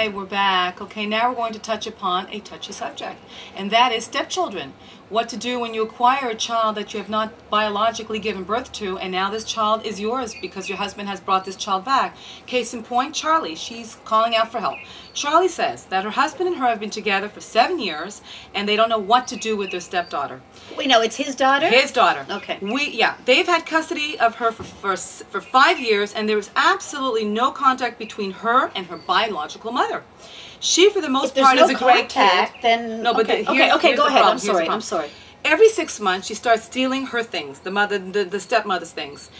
Hi, we're back. Okay, now we're going to touch upon a touchy subject, and that is stepchildren. What to do when you acquire a child that you have not biologically given birth to, and now this child is yours because your husband has brought this child back. Case in point, Charlie. She's calling out for help. Charlie says that her husband and her have been together for 7 years, and they don't know what to do with their stepdaughter. We know it's his daughter? His daughter. Okay. They've had custody of her for 5 years, and there was absolutely no contact between her and her biological mother. She, for the most part, is a great kid. Then no, but okay, here's go the ahead. problem. I'm sorry. Every 6 months, she starts stealing her things, the stepmother's things.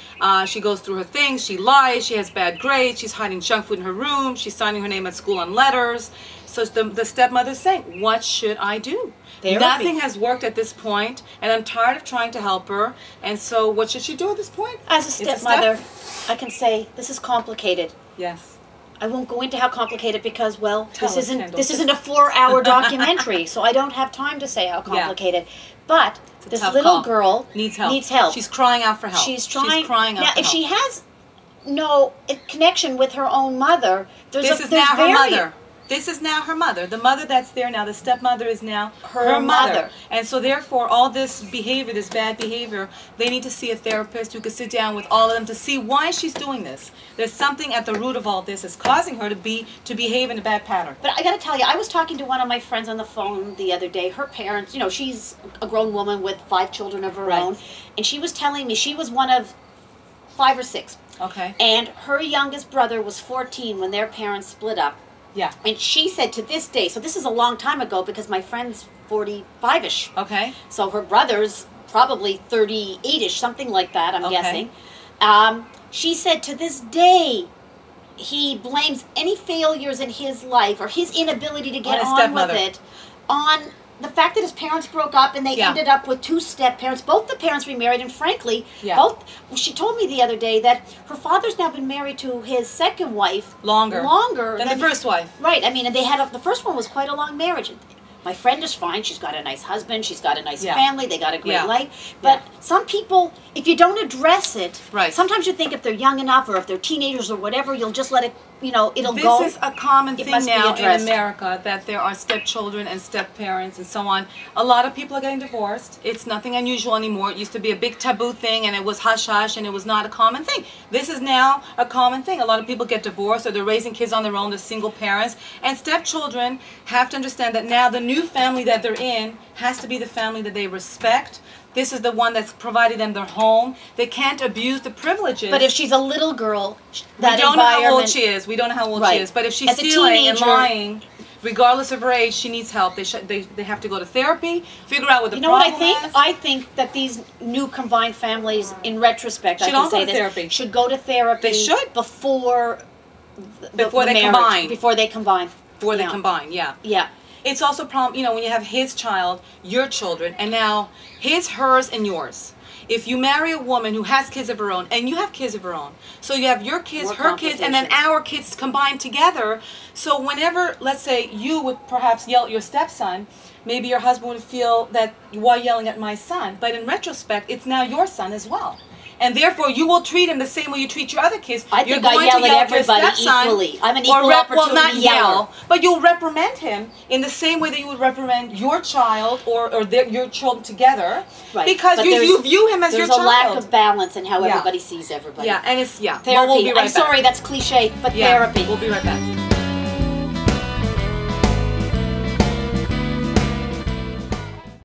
She goes through her things, she lies, she has bad grades, she's hiding junk food in her room, she's signing her name at school on letters. So the stepmother's saying, what should I do? Nothing has worked at this point, and I'm tired of trying to help her. And so what should she do at this point? As a stepmother, I can say, this is complicated. Yes. I won't go into how complicated because, well, this isn't a 4-hour documentary, so I don't have time to say how complicated. Yeah. But this little girl needs help. She's crying out for help. She's crying out now, for help. If she has no connection with her own mother, this is now her mother. This is now her mother. The mother that's there now, the stepmother, is now her mother. And so therefore, all this behavior, this bad behavior, they need to see a therapist who could sit down with all of them to see why she's doing this. There's something at the root of all this that's causing her to behave in a bad pattern. But I got to tell you, I was talking to one of my friends on the phone the other day. Her parents, you know, she's a grown woman with 5 children of her own. And she was telling me she was one of 5 or 6. Okay. And her youngest brother was 14 when their parents split up. Yeah. And she said to this day, so this is a long time ago because my friend's 45-ish. Okay. So her brother's probably 38-ish, something like that, I'm guessing. She said to this day, he blames any failures in his life or his inability to get on with it on the fact that his parents broke up and they ended up with 2 step-parents. Both the parents remarried, and frankly, she told me the other day that her father's now been married to his second wife longer than the first wife. Right. I mean, and they had the first one was quite a long marriage. My friend is fine. She's got a nice husband. She's got a nice family. They got a great life. But some people, if you don't address it, sometimes you think if they're young enough or if they're teenagers or whatever, you'll just let it, you know, it'll go. This is a common thing now in America, that there are stepchildren and step-parents and so on. A lot of people are getting divorced. It's nothing unusual anymore. It used to be a big taboo thing, and it was hush-hush, and it was not a common thing. This is now a common thing. A lot of people get divorced, or they're raising kids on their own. They're single parents. And stepchildren have to understand that now the new family that they're in has to be the family that they respect. This is the one that's providing them their home. They can't abuse the privileges. But if she's a little girl, we don't know how old she is. We don't know how old she is. But if she's stealing and lying, regardless of her age, she needs help. They have to go to therapy, figure out what the problem is. You know what I think? I think that these new combined families, in retrospect, I can say this, should go to therapy. They should before they combine. Before they combine. Before they combine. Yeah. Yeah. It's also you know, when you have his child, your children, and now his, hers, and yours. If you marry a woman who has kids of her own, and you have kids of her own, so you have your kids, her kids, and then our kids combined together. So whenever, let's say, you would perhaps yell at your stepson, maybe your husband would feel that, why yelling at my son? But in retrospect, it's now your son as well. And therefore, you will treat him the same way you treat your other kids. I think I yell at everybody equally. I'm an equal opportunity yeller. But you'll reprimand him in the same way that you would reprimand your child or your children together. Right. Because you view him as your child. There's a lack of balance in how everybody sees everybody. Yeah, and it's, Therapy. Well, we'll be right back. I'm sorry, that's cliche, but therapy. We'll be right back.